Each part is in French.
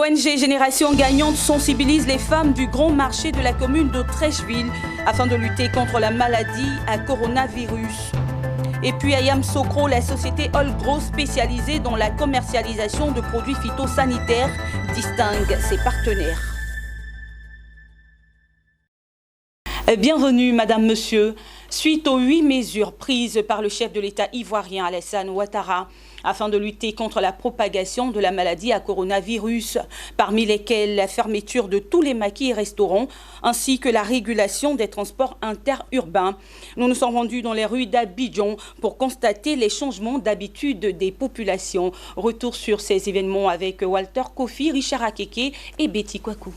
L'ONG Génération Gagnante sensibilise les femmes du grand marché de la commune de Treichville afin de lutter contre la maladie à coronavirus. Et puis à Yamoussoukro, la société Olgro spécialisée dans la commercialisation de produits phytosanitaires distingue ses partenaires. Bienvenue, Madame, Monsieur. Suite aux 8 mesures prises par le chef de l'État ivoirien Alassane Ouattara afin de lutter contre la propagation de la maladie à coronavirus, parmi lesquelles la fermeture de tous les maquis et restaurants ainsi que la régulation des transports interurbains. Nous nous sommes rendus dans les rues d'Abidjan pour constater les changements d'habitude des populations. Retour sur ces événements avec Walter Kofi, Richard Akeke et Betty Kwaku.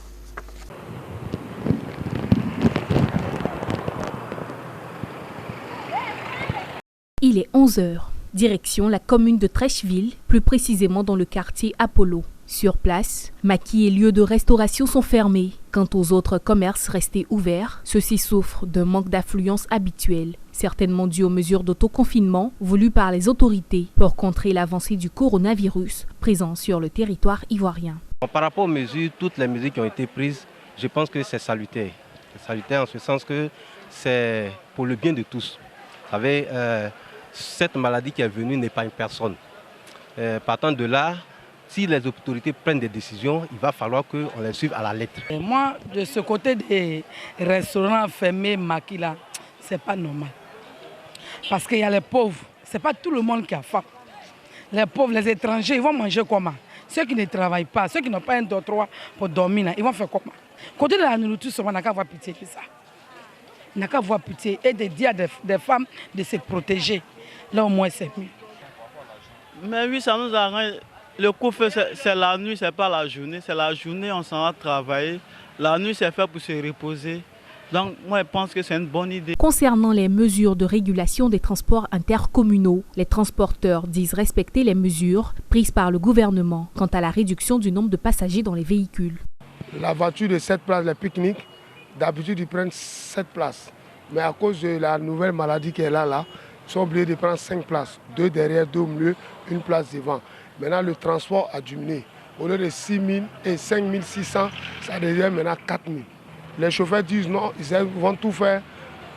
Il est 11 h. Direction la commune de Treichville, plus précisément dans le quartier Apollo. Sur place, maquis et lieux de restauration sont fermés. Quant aux autres commerces restés ouverts, ceux-ci souffrent d'un manque d'affluence habituel, certainement dû aux mesures d'autoconfinement voulues par les autorités pour contrer l'avancée du coronavirus présent sur le territoire ivoirien. Par rapport aux mesures, toutes les mesures qui ont été prises, je pense que c'est salutaire. C'est salutaire en ce sens que c'est pour le bien de tous. Vous savez, cette maladie qui est venue n'est pas une personne. Partant de là, si les autorités prennent des décisions, il va falloir qu'on les suive à la lettre. Et moi, de ce côté des restaurants fermés, maquis là, c'est pas normal. Parce qu'il y a les pauvres, c'est pas tout le monde qui a faim. Les pauvres, les étrangers, ils vont manger comment? Ceux qui ne travaillent pas, ceux qui n'ont pas un dortoir pour dormir, là, ils vont faire comment? Côté de la nourriture, on n'a qu'à avoir pitié de ça. On n'a qu'à avoir pitié et de dire à des femmes de se protéger. Là au moins c'est mieux. Mais oui, ça nous arrange. Le couvre-feu c'est la nuit, c'est pas la journée. C'est la journée, on s'en va travailler. La nuit c'est fait pour se reposer. Donc moi je pense que c'est une bonne idée. Concernant les mesures de régulation des transports intercommunaux, les transporteurs disent respecter les mesures prises par le gouvernement quant à la réduction du nombre de passagers dans les véhicules. La voiture de 7 places, les pique-niques, d'habitude ils prennent 7 places. Mais à cause de la nouvelle maladie qui est là, ils sont obligés de prendre 5 places, 2 derrière, 2 au milieu, 1 place devant. Maintenant, le transport a diminué. Au lieu de 6 000 et 5 600, ça devient maintenant 4 000. Les chauffeurs disent non, ils vont tout faire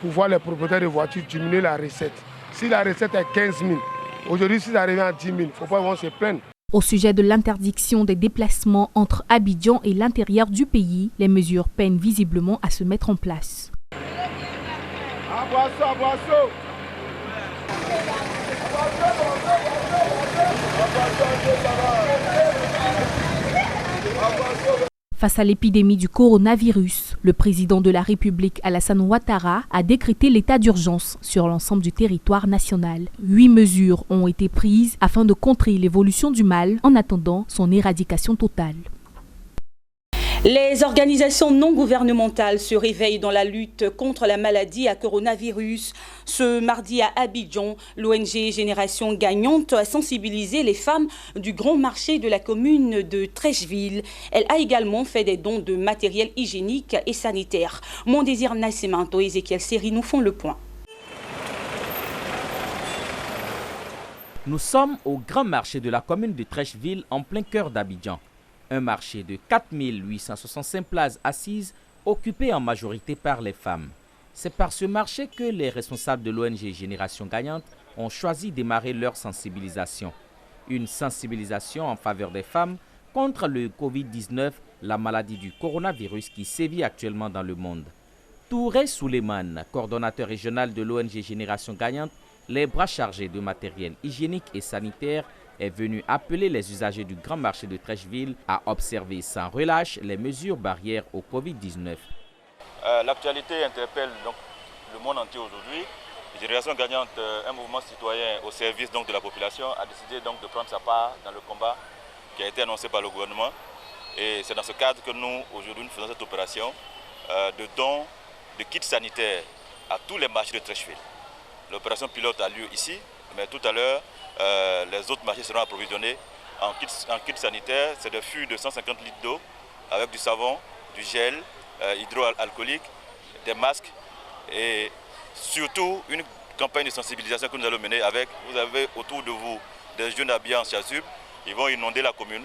pour voir les propriétaires de voitures diminuer la recette. Si la recette est 15 000, aujourd'hui, si ça revient à 10 000, il ne faut pas qu'ils vont se plaindre. Au sujet de l'interdiction des déplacements entre Abidjan et l'intérieur du pays, les mesures peinent visiblement à se mettre en place. Face à l'épidémie du coronavirus, le président de la République Alassane Ouattara a décrété l'état d'urgence sur l'ensemble du territoire national. 8 mesures ont été prises afin de contrer l'évolution du mal en attendant son éradication totale. Les organisations non gouvernementales se réveillent dans la lutte contre la maladie à coronavirus. Ce mardi à Abidjan, l'ONG Génération Gagnante a sensibilisé les femmes du grand marché de la commune de Treichville. Elle a également fait des dons de matériel hygiénique et sanitaire. Mon désir Nascimento et Ezekiel Seri nous font le point. Nous sommes au grand marché de la commune de Treichville en plein cœur d'Abidjan. Un marché de 4 865 places assises occupées en majorité par les femmes. C'est par ce marché que les responsables de l'ONG Génération Gagnante ont choisi de démarrer leur sensibilisation. Une sensibilisation en faveur des femmes contre le Covid-19, la maladie du coronavirus qui sévit actuellement dans le monde. Touré Souleymane, coordonnateur régional de l'ONG Génération Gagnante, les bras chargés de matériel hygiénique et sanitaire, est venu appeler les usagers du grand marché de Treichville à observer sans relâche les mesures barrières au Covid-19. L'actualité interpelle donc le monde entier aujourd'hui. Génération Gagnante, un mouvement citoyen au service donc de la population, a décidé donc de prendre sa part dans le combat qui a été annoncé par le gouvernement. Et c'est dans ce cadre que nous, aujourd'hui, nous faisons cette opération de don de kits sanitaires à tous les marchés de Treichville. L'opération pilote a lieu ici, mais tout à l'heure, les autres marchés seront approvisionnés en kits sanitaires. C'est des fûts de 150 litres d'eau avec du savon, du gel hydroalcoolique, des masques et surtout une campagne de sensibilisation que nous allons mener avec, vous avez autour de vous des jeunes habillés en chasuble, ils vont inonder la commune.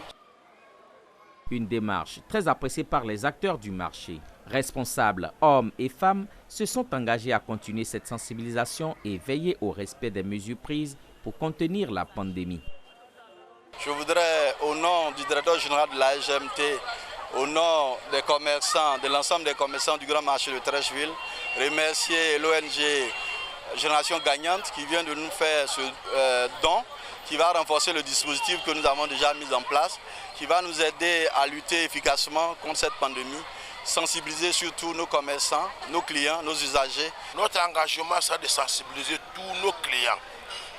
Une démarche très appréciée par les acteurs du marché. Responsables, hommes et femmes, se sont engagés à continuer cette sensibilisation et veiller au respect des mesures prises pour contenir la pandémie. Je voudrais, au nom du directeur général de la GMT, au nom des commerçants, de l'ensemble des commerçants du grand marché de Treichville, remercier l'ONG Génération Gagnante qui vient de nous faire ce don, qui va renforcer le dispositif que nous avons déjà mis en place, qui va nous aider à lutter efficacement contre cette pandémie, sensibiliser surtout nos commerçants, nos clients, nos usagers. Notre engagement, c'est de sensibiliser tous nos clients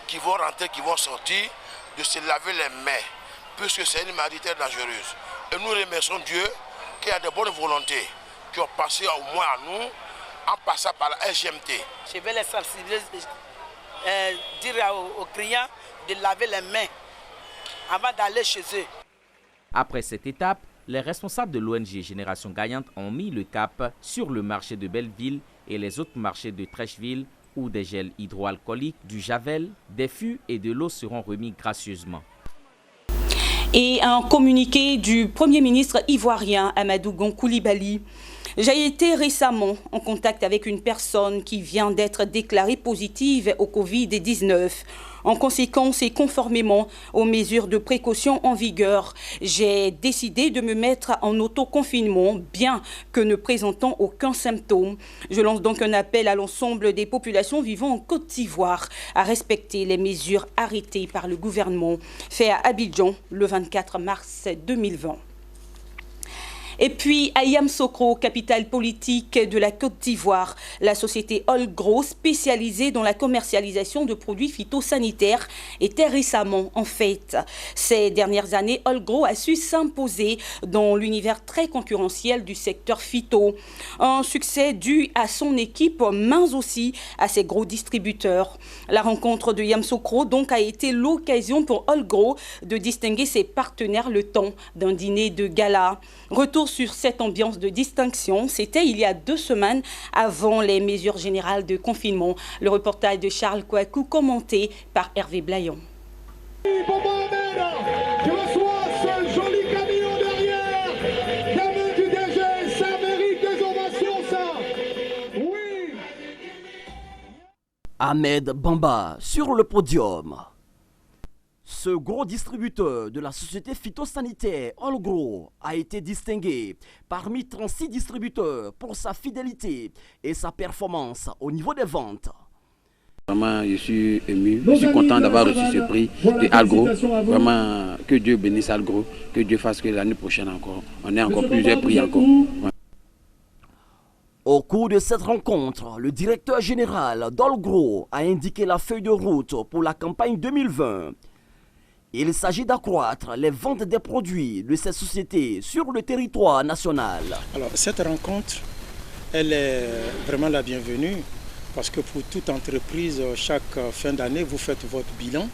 qui vont rentrer, qui vont sortir, de se laver les mains, puisque c'est une maladie très dangereuse. Et nous remercions Dieu qui a de bonnes volontés, qui ont passé au moins à nous, en passant par la SGMT. Je vais les sensibiliser, dire aux clients de laver les mains avant d'aller chez eux. Après cette étape, les responsables de l'ONG Génération Gagnante ont mis le cap sur le marché de Belleville et les autres marchés de Treichville où des gels hydroalcooliques, du javel, des fûts et de l'eau seront remis gracieusement. Et un communiqué du Premier ministre ivoirien Amadou Gon Coulibaly. J'ai été récemment en contact avec une personne qui vient d'être déclarée positive au Covid-19. En conséquence et conformément aux mesures de précaution en vigueur, j'ai décidé de me mettre en autoconfinement, bien que ne présentant aucun symptôme. Je lance donc un appel à l'ensemble des populations vivant en Côte d'Ivoire à respecter les mesures arrêtées par le gouvernement, fait à Abidjan le 24 mars 2020. Et puis à Yamoussoukro, capitale politique de la Côte d'Ivoire, la société Olgro, spécialisée dans la commercialisation de produits phytosanitaires, était récemment en fête. Ces dernières années, Olgro a su s'imposer dans l'univers très concurrentiel du secteur phyto. Un succès dû à son équipe, mais aussi à ses gros distributeurs. La rencontre de Yamoussoukro donc a été l'occasion pour Olgro de distinguer ses partenaires le temps d'un dîner de gala. Retour sur cette ambiance de distinction, c'était il y a 2 semaines avant les mesures générales de confinement. Le reportage de Charles Kouakou commenté par Hervé Blayon. Ahmed Bamba sur le podium. Ce gros distributeur de la société phytosanitaire Olgro a été distingué parmi 36 distributeurs pour sa fidélité et sa performance au niveau des ventes. Vraiment, je suis ému, je suis content d'avoir reçu ce prix de Olgro. Vraiment, que Dieu bénisse Olgro, que Dieu fasse que l'année prochaine encore, on ait encore plusieurs prix encore. Ouais. Au cours de cette rencontre, le directeur général d'Olgro a indiqué la feuille de route pour la campagne 2020. Il s'agit d'accroître les ventes des produits de ces sociétés sur le territoire national. Alors, cette rencontre, elle est vraiment la bienvenue parce que pour toute entreprise, chaque fin d'année, vous faites votre bilan.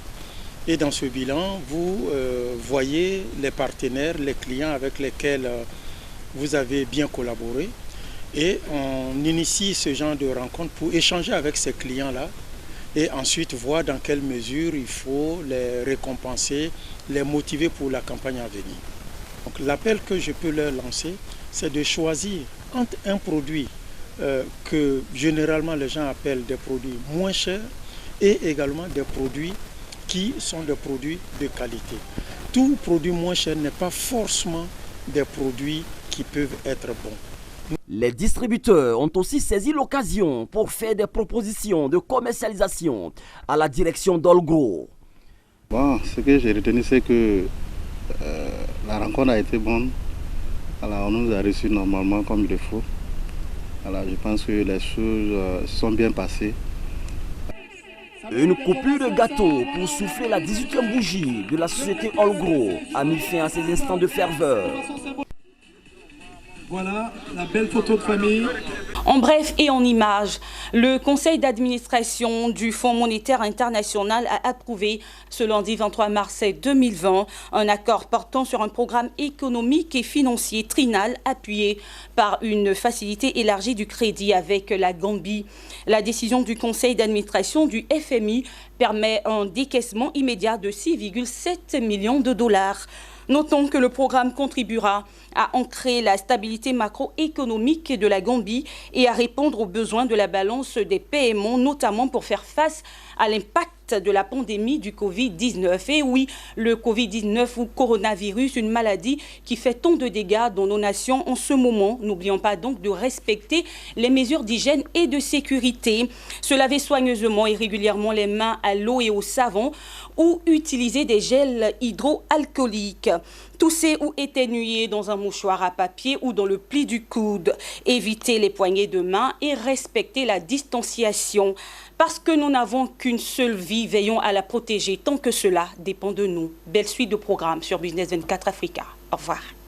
Et dans ce bilan, vous voyez les partenaires, les clients avec lesquels vous avez bien collaboré. Et on initie ce genre de rencontre pour échanger avec ces clients-là et ensuite voir dans quelle mesure il faut les récompenser, les motiver pour la campagne à venir. Donc l'appel que je peux leur lancer, c'est de choisir entre un produit que généralement les gens appellent des produits moins chers et également des produits qui sont des produits de qualité. Tout produit moins cher n'est pas forcément des produits qui peuvent être bons. Les distributeurs ont aussi saisi l'occasion pour faire des propositions de commercialisation à la direction d'Olgro. Bon, ce que j'ai retenu, c'est que la rencontre a été bonne. Alors, on nous a reçus normalement comme il faut. Alors, je pense que les choses sont bien passées. Une coupure de gâteau pour souffler la 18e bougie de la société Olgro a mis fin à ces instants de ferveur. Voilà la belle photo de famille. En bref et en images, le conseil d'administration du Fonds monétaire international a approuvé ce lundi 23 mars 2020 un accord portant sur un programme économique et financier trinal appuyé par une facilité élargie du crédit avec la Gambie. La décision du conseil d'administration du FMI permet un décaissement immédiat de 6,7 millions de dollars. Notons que le programme contribuera à ancrer la stabilité macroéconomique de la Gambie et à répondre aux besoins de la balance des paiements, notamment pour faire face à l'impact de la pandémie du Covid-19. Et oui, le Covid-19 ou coronavirus, une maladie qui fait tant de dégâts dans nos nations en ce moment. N'oublions pas donc de respecter les mesures d'hygiène et de sécurité. Se laver soigneusement et régulièrement les mains à l'eau et au savon ou utiliser des gels hydroalcooliques. Tousser ou éternuer dans un mouchoir à papier ou dans le pli du coude. Éviter les poignées de main et respecter la distanciation. Parce que nous n'avons qu'une seule vie, veillons à la protéger tant que cela dépend de nous. Belle suite de programmes sur Business 24 Africa. Au revoir.